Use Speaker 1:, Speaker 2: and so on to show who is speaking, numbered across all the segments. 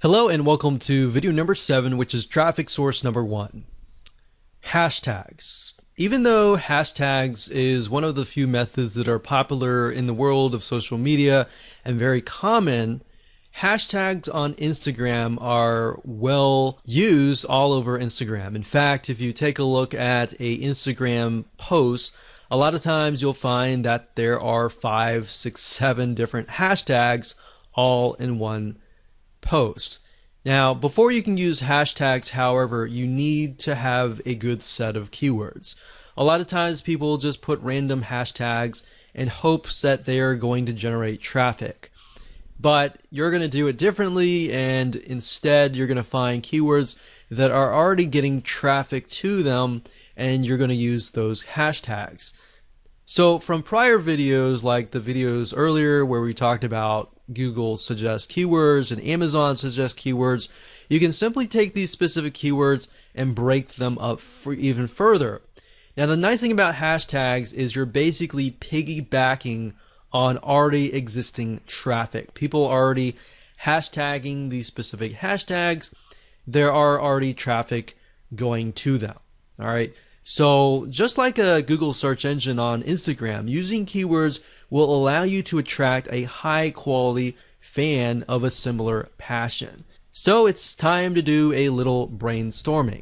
Speaker 1: Hello and welcome to video number 7, which is traffic source number 1. Hashtags. Even though hashtags is one of the few methods that are popular in the world of social media and very common, hashtags on Instagram are well used all over Instagram. In fact, if you take a look at a Instagram post, a lot of times you'll find that there are 5, 6, 7 different hashtags all in one post. Now, before you can use hashtags, however, you need to have a good set of keywords. A lot of times people just put random hashtags in hopes that they are going to generate traffic. But you're going to do it differently, and instead you're going to find keywords that are already getting traffic to them, and you're going to use those hashtags. So from prior videos, like the videos earlier where we talked about Google suggest keywords and Amazon suggest keywords, you can simply take these specific keywords and break them up for even further. Now, the nice thing about hashtags is you're basically piggybacking on already existing traffic. People are already hashtagging these specific hashtags. There are already traffic going to them. All right. So just like a Google search engine on Instagram, using keywords will allow you to attract a high quality fan of a similar passion. So it's time to do a little brainstorming.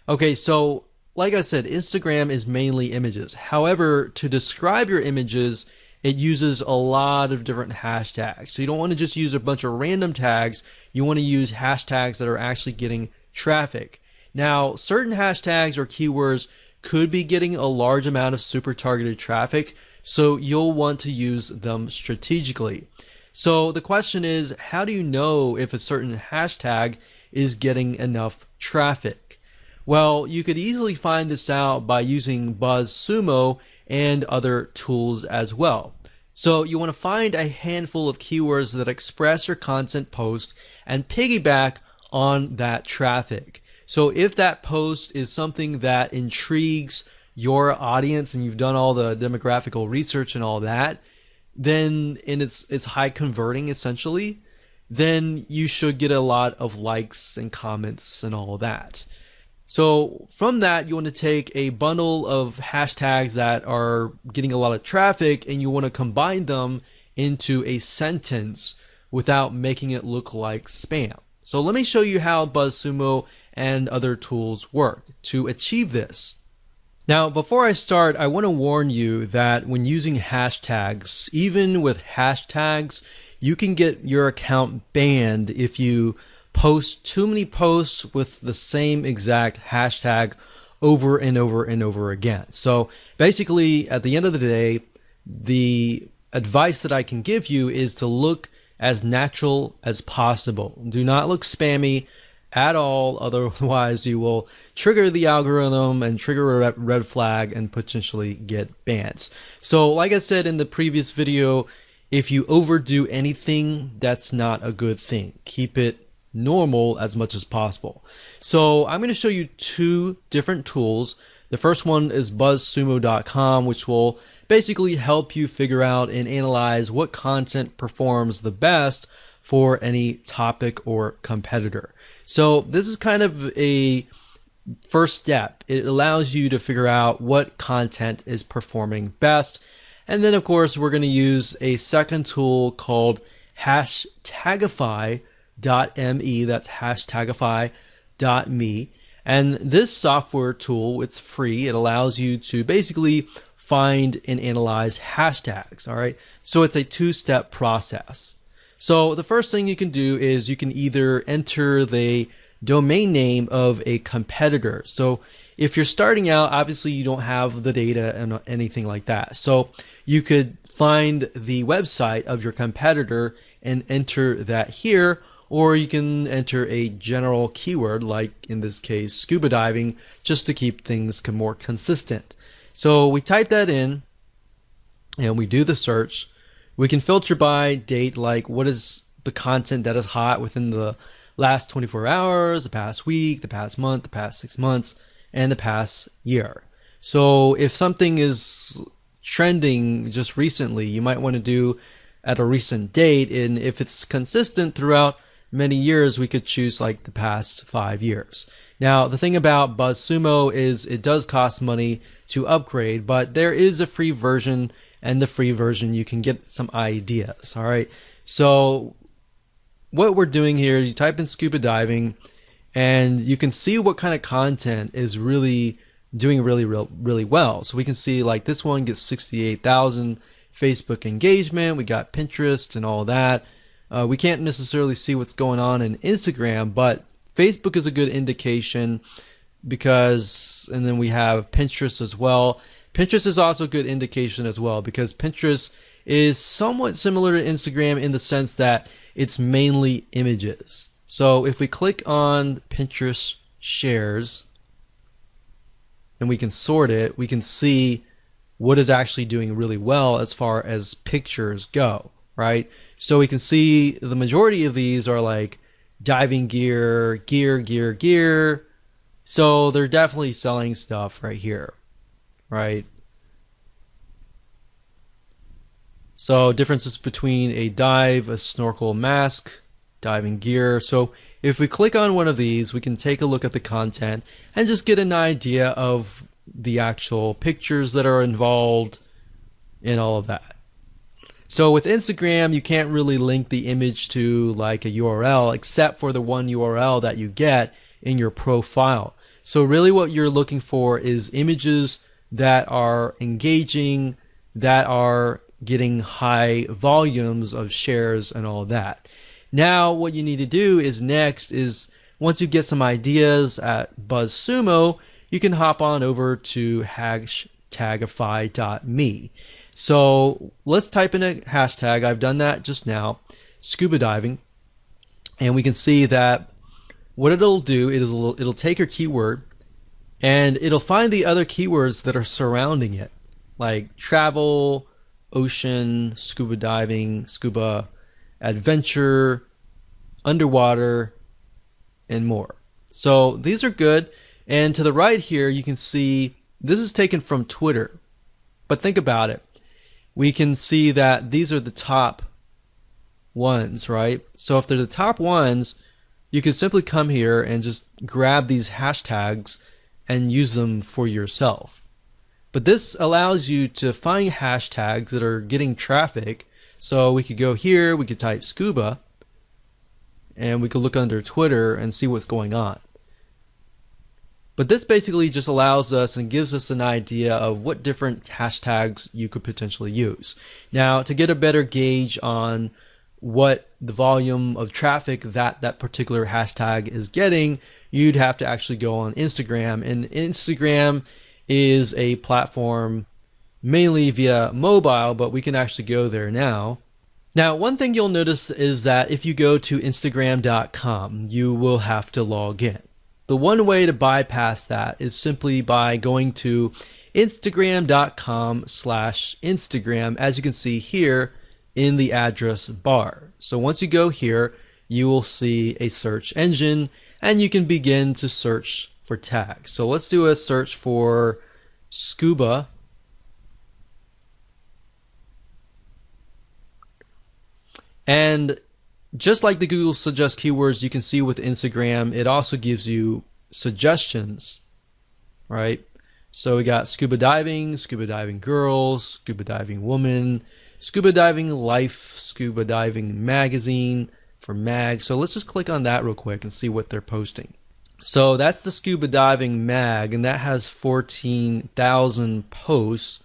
Speaker 1: Okay, so like I said, Instagram is mainly images. However, to describe your images, it uses a lot of different hashtags. So you don't want to just use a bunch of random tags. You want to use hashtags that are actually getting traffic. Now, certain hashtags or keywords could be getting a large amount of super targeted traffic, so you'll want to use them strategically. So the question is, how do you know if a certain hashtag is getting enough traffic? Well, you could easily find this out by using BuzzSumo and other tools as well. So you want to find a handful of keywords that express your content post and piggyback on that traffic. So if that post is something that intrigues your audience and you've done all the demographical research and all that, then it's high converting essentially, then you should get a lot of likes and comments and all that. So from that, you want to take a bundle of hashtags that are getting a lot of traffic and you want to combine them into a sentence without making it look like spam. So let me show you how BuzzSumo and other tools work to achieve this. Now, before I start, I want to warn you that when using hashtags, even with hashtags, you can get your account banned if you post too many posts with the same exact hashtag over and over and over again. So basically, at the end of the day, the advice that I can give you is to look as natural as possible. Do not look spammy at all, otherwise you will trigger the algorithm and trigger a red flag and potentially get banned. So like I said in the previous video, if you overdo anything, that's not a good thing. Keep it normal as much as possible. So I'm going to show you 2 different tools. The first one is buzzsumo.com, which will basically help you figure out and analyze what content performs the best for any topic or competitor. So this is kind of a first step. It allows you to figure out what content is performing best. And then of course we're going to use a second tool called Hashtagify.me. That's Hashtagify.me. And this software tool, it's free. It allows you to basically find and analyze hashtags. All right. So it's a 2-step process. So the first thing you can do is you can either enter the domain name of a competitor. So if you're starting out, obviously you don't have the data and anything like that. So you could find the website of your competitor and enter that here, or you can enter a general keyword, like in this case, scuba diving, just to keep things more consistent. So we type that in and we do the search. We can filter by date, like what is the content that is hot within the last 24 hours, the past week, the past month, the past 6 months, and the past year. So if something is trending just recently, you might want to do at a recent date, and if it's consistent throughout many years, we could choose like the past 5 years. Now, the thing about BuzzSumo is it does cost money to upgrade, but there is a free version, and the free version you can get some ideas. All right. So what we're doing here, you type in scuba diving, and you can see what kind of content is really doing really well. So we can see like this one gets 68,000 Facebook engagement. We got Pinterest and all that. We can't necessarily see what's going on in Instagram, but Facebook is a good indication because, and then we have Pinterest as well. Pinterest is also a good indication as well because Pinterest is somewhat similar to Instagram in the sense that it's mainly images. So if we click on Pinterest shares and we can sort it, we can see what is actually doing really well as far as pictures go, right? So we can see the majority of these are like diving gear. So they're definitely selling stuff right here, right? So differences between a dive, a snorkel, mask, diving gear. So if we click on one of these, we can take a look at the content and just get an idea of the actual pictures that are involved and all of that. So with Instagram, you can't really link the image to like a URL except for the one URL that you get in your profile. So really what you're looking for is images that are engaging, that are getting high volumes of shares and all that. Now what you need to do is next is once you get some ideas at BuzzSumo, you can hop on over to Hashtagify.me. So let's type in a hashtag. I've done that just now, scuba diving, and we can see that what it'll do is it'll take your keyword and it'll find the other keywords that are surrounding it, like travel, ocean, scuba diving, scuba adventure, underwater, and more. So these are good. And to the right here, you can see this is taken from Twitter. But think about it. We can see that these are the top ones, right? So if they're the top ones, you can simply come here and just grab these hashtags and use them for yourself. But this allows you to find hashtags that are getting traffic. So we could go here, we could type scuba, and we could look under Twitter and see what's going on. But this basically just allows us and gives us an idea of what different hashtags you could potentially use. Now, to get a better gauge on what the volume of traffic that particular hashtag is getting, you'd have to actually go on Instagram. And Instagram is a platform mainly via mobile, but we can actually go there now. Now, one thing you'll notice is that if you go to Instagram.com, you will have to log in. The one way to bypass that is simply by going to Instagram.com/Instagram, as you can see here in the address bar. So once you go here, you will see a search engine and you can begin to search for tags. So let's do a search for scuba. And just like the Google Suggest keywords, you can see with Instagram, it also gives you suggestions, right? So we got scuba diving girls, scuba diving woman, scuba diving life, scuba diving magazine for mag. So let's just click on that real quick and see what they're posting. So that's the scuba diving mag, and that has 14,000 posts.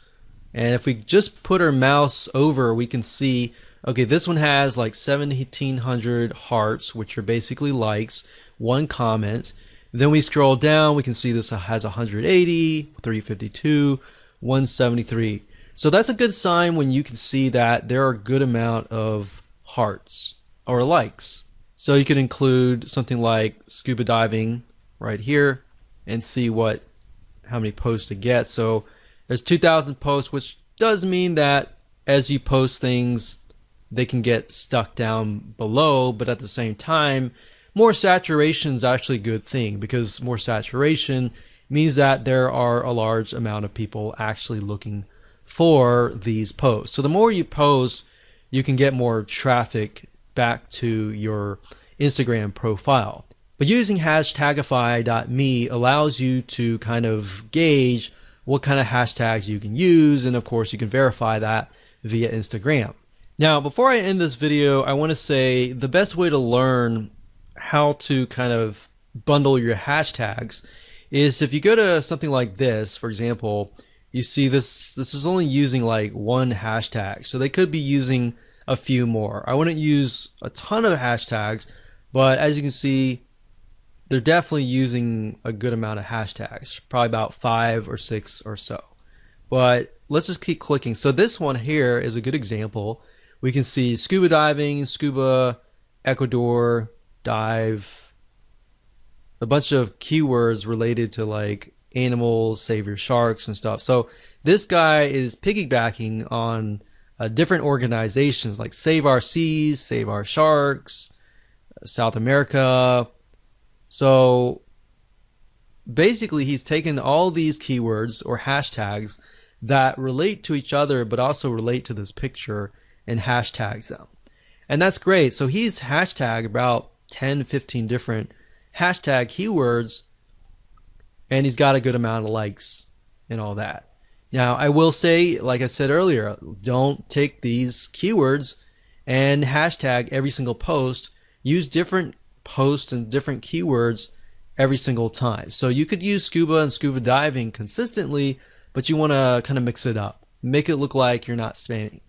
Speaker 1: And if we just put our mouse over, we can see, okay, this one has like 1,700 hearts, which are basically likes, one comment. Then we scroll down, we can see this has 180, 352, 173. So that's a good sign when you can see that there are a good amount of hearts or likes. So you can include something like scuba diving right here and see how many posts it gets. So there's 2,000 posts, which does mean that as you post things, they can get stuck down below, but at the same time, more saturation is actually a good thing, because more saturation means that there are a large amount of people actually looking for these posts. So the more you post, you can get more traffic back to your Instagram profile. But using Hashtagify.me allows you to kind of gauge what kind of hashtags you can use, and of course you can verify that via Instagram. Now, before I end this video, I want to say the best way to learn how to kind of bundle your hashtags is if you go to something like this. For example, you see this is only using like one hashtag, so they could be using a few more. I wouldn't use a ton of hashtags, but as you can see, they're definitely using a good amount of hashtags, probably about 5 or 6 or so. But let's just keep clicking. So this one here is a good example. We can see scuba diving, scuba, Ecuador, dive, a bunch of keywords related to like animals, save your sharks and stuff. So this guy is piggybacking on different organizations like Save Our Seas, Save Our Sharks, South America. So basically he's taken all these keywords or hashtags that relate to each other but also relate to this picture and hashtags them. And that's great. So he's hashtagged about 10, 15 different hashtag keywords, and he's got a good amount of likes and all that. Now, I will say, like I said earlier, don't take these keywords and hashtag every single post. Use different posts and different keywords every single time. So you could use scuba and scuba diving consistently, but you want to kind of mix it up. Make it look like you're not spamming.